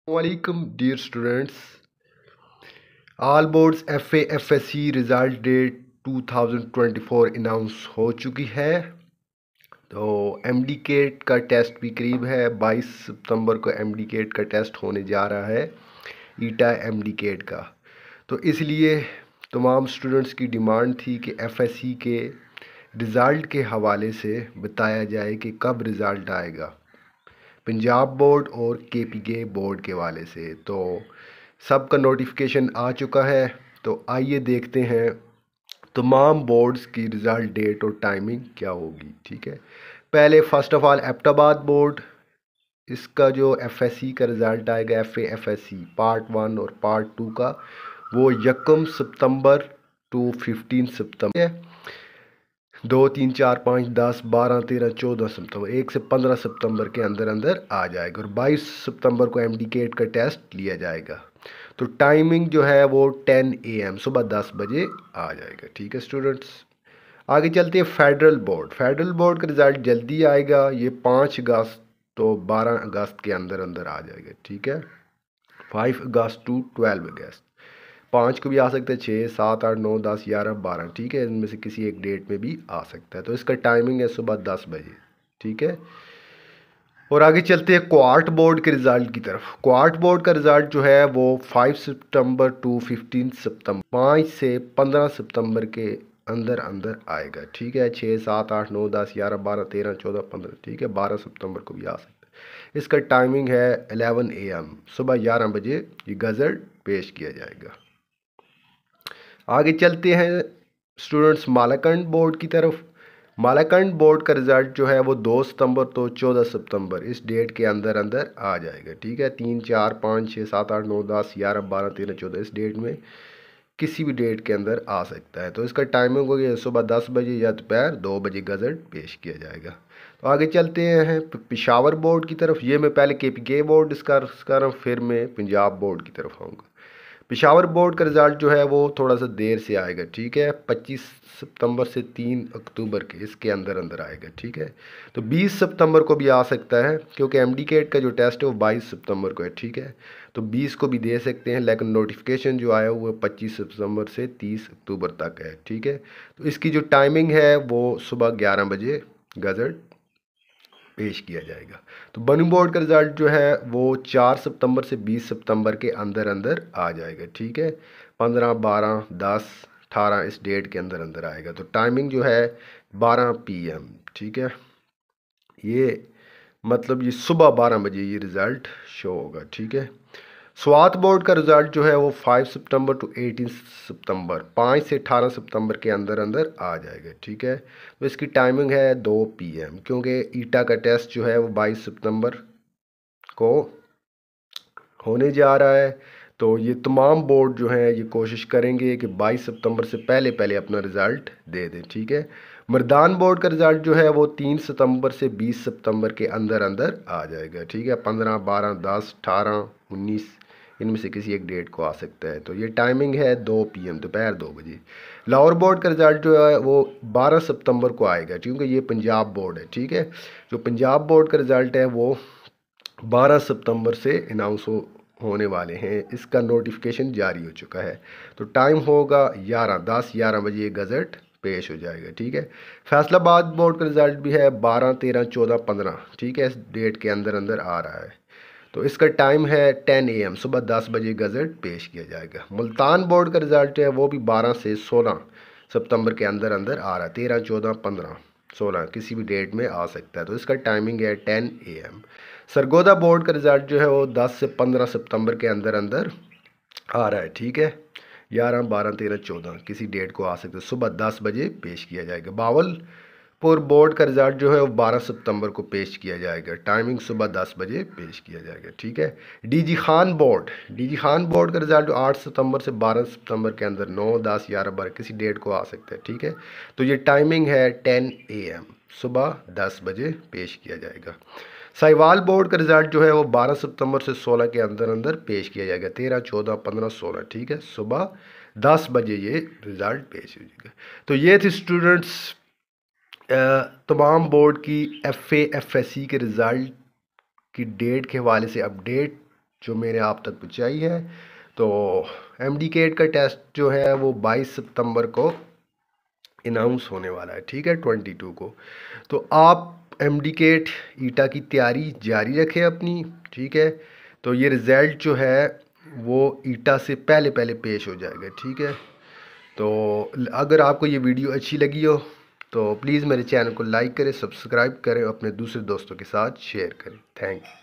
वालेकुम dear students. All boards FA FSC result date 2024 announce हो चुकी है। तो MD-CAT का टेस्ट भी करीब है। 22 सितंबर को MD-CAT का टेस्ट होने जा रहा है, ईटा MD-CAT का। तो इसलिए तमाम स्टूडेंट्स की डिमांड थी कि FSC के रिज़ल्ट के हवाले से बताया जाए कि कब रिज़ल्ट आएगा, पंजाब बोर्ड और KPK बोर्ड के वाले से। तो सबका नोटिफिकेशन आ चुका है। तो आइए देखते हैं तमाम बोर्ड्स की रिज़ल्ट डेट और टाइमिंग क्या होगी। ठीक है, पहले first of all Abbottabad board, इसका जो FSC का रिज़ल्ट आएगा FA FSC पार्ट 1 और पार्ट 2 का, वो 1 सितंबर टू 15 सितंबर है। 2 3 4 5 10 12 13 14 सितंबर, 1 से 15 सितंबर के अंदर अंदर आ जाएगा। और 22 सितंबर को MD-CAT का टेस्ट लिया जाएगा। तो टाइमिंग जो है वो 10 AM सुबह 10 बजे आ जाएगा। ठीक है स्टूडेंट्स, आगे चलते हैं फेडरल बोर्ड। फेडरल बोर्ड का रिज़ल्ट जल्दी आएगा, ये 5 अगस्त तो 12 अगस्त के अंदर अंदर आ जाएगा। ठीक है, 5 अगस्त टू 12 अगस्त, 5 को भी आ सकता है, 6 7 8 9 10 11 12। ठीक है, इनमें से किसी एक डेट में भी आ सकता है। तो इसका टाइमिंग है सुबह 10 बजे। ठीक है, और आगे चलते हैं क्वार्ट बोर्ड के रिज़ल्ट की तरफ। क्वार्ट बोर्ड का रिज़ल्ट जो है वो 5 सितंबर टू 15 सितंबर, 5 से 15 सितंबर के अंदर अंदर आएगा। ठीक है, 6 7 8 9 10 11 12 13 14 15। ठीक है, 12 सितंबर को भी आ सकता है। इसका टाइमिंग है 11 AM, सुबह 11 बजे ये गज़ट पेश किया जाएगा। आगे चलते हैं स्टूडेंट्स मालाकंड बोर्ड की तरफ। मालाकंड बोर्ड का रिज़ल्ट जो है वो 2 सितंबर तो 14 सितंबर इस डेट के अंदर अंदर आ जाएगा। ठीक है, 3 4 5 6 7 8 9 10 11 12 13 14 इस डेट में किसी भी डेट के अंदर आ सकता है। तो इसका टाइमिंग हो गया सुबह 10 बजे या दोपहर 2 बजे गज़ट पेश किया जाएगा। तो आगे चलते हैं पेशावर बोर्ड की तरफ। ये मैं पहले KPK बोर्ड डिस्कस कर रहा हूँ, फिर मैं पंजाब बोर्ड की तरफ आऊँगा। पेशावर बोर्ड का रिज़ल्ट जो है वो थोड़ा सा देर से आएगा। ठीक है, 25 सितंबर से 3 अक्टूबर के इसके अंदर अंदर आएगा। ठीक है, तो 20 सितंबर को भी आ सकता है, क्योंकि MD-CAT का जो टेस्ट है वो 22 सितंबर को है। ठीक है, तो 20 को भी दे सकते हैं, लेकिन नोटिफिकेशन जो आया वो 25 सितंबर से 30 अक्टूबर तक है। ठीक है, तो इसकी जो टाइमिंग है वो सुबह 11 बजे गज़ट पेश किया जाएगा। तो बनू बोर्ड का रिज़ल्ट जो है वो 4 सितंबर से 20 सितंबर के अंदर अंदर आ जाएगा। ठीक है, 15 12 10 18 इस डेट के अंदर अंदर आएगा। तो टाइमिंग जो है 12 PM। ठीक है, ये मतलब ये सुबह 12 बजे ये रिज़ल्ट शो होगा। ठीक है, स्वात बोर्ड का रिज़ल्ट जो है वो 5 सितंबर टू 18 सितंबर, 5 से 18 सितंबर के अंदर अंदर आ जाएगा। ठीक है, तो इसकी टाइमिंग है 2 PM, क्योंकि ईटा का टेस्ट जो है वो 22 सितंबर को होने जा रहा है। तो ये तमाम बोर्ड जो हैं ये कोशिश करेंगे कि 22 सितंबर से पहले पहले अपना रिज़ल्ट दे दें। ठीक है, मर्दान बोर्ड का रिज़ल्ट जो है वो 3 सितंबर से 20 सितंबर के अंदर अंदर आ जाएगा। ठीक है, 15 12 10 18 19 इनमें से किसी एक डेट को आ सकता है। तो ये टाइमिंग है 2 PM दोपहर 2 बजे। लाहौर बोर्ड का रिज़ल्ट जो है वो 12 सितंबर को आएगा, क्योंकि ये पंजाब बोर्ड है। ठीक है, जो पंजाब बोर्ड का रिज़ल्ट है वो 12 सितंबर से अनाउंस होने वाले हैं, इसका नोटिफिकेशन जारी हो चुका है। तो टाइम होगा 11 बजे गज़ट पेश हो जाएगा। ठीक है, फैसलाबाद बोर्ड का रिज़ल्ट भी है 12 13 14 15। ठीक है, इस डेट के अंदर अंदर आ रहा है। तो इसका टाइम है 10 AM, सुबह 10 बजे गज़ट पेश किया जाएगा। मुल्तान बोर्ड का रिज़ल्ट है वो भी 12 से 16 सितंबर के अंदर अंदर आ रहा है, 13 14 15 16 किसी भी डेट में आ सकता है। तो इसका टाइमिंग है 10 AM। सरगोदा बोर्ड का रिज़ल्ट जो है वो 10 से 15 सितंबर के अंदर अंदर आ रहा है। ठीक है, 11 12 13 14 किसी डेट को आ सकता है, सुबह 10 बजे पेश किया जाएगा। बावलपुर बोर्ड का रिज़ल्ट जो है वो 12 सितंबर को पेश किया जाएगा, टाइमिंग सुबह 10 बजे पेश किया जाएगा। ठीक है, डीजी खान बोर्ड का रिज़ल्ट 8 सितंबर से 12 सितंबर के अंदर 9 10 11 12 किसी डेट को आ सकता है। ठीक है, तो ये टाइमिंग है 10 AM, सुबह 10 बजे पेश किया जाएगा। साहिवाल बोर्ड का रिज़ल्ट जो है वो 12 सितंबर से 16 के अंदर अंदर पेश किया जाएगा, 13 14 15 16। ठीक है, सुबह 10 बजे ये रिज़ल्ट पेश हो जाएगा। तो ये थे स्टूडेंट्स तमाम बोर्ड की FA FSC के रिज़ल्ट की डेट के हवाले से अपडेट जो मैंने आप तक पहुँचाई है। तो MD CAT का टेस्ट जो है वो 22 सितंबर को अनाउंस होने वाला है, ठीक है, 22 को। तो आप MD CAT ईटा की तैयारी जारी रखें अपनी, ठीक है। तो ये रिज़ल्ट जो है वो ईटा से पहले पहले पेश हो जाएगा, ठीक है। तो अगर आपको ये वीडियो अच्छी लगी हो तो प्लीज़ मेरे चैनल को लाइक करें, सब्सक्राइब करें, अपने दूसरे दोस्तों के साथ शेयर करें। Thank you.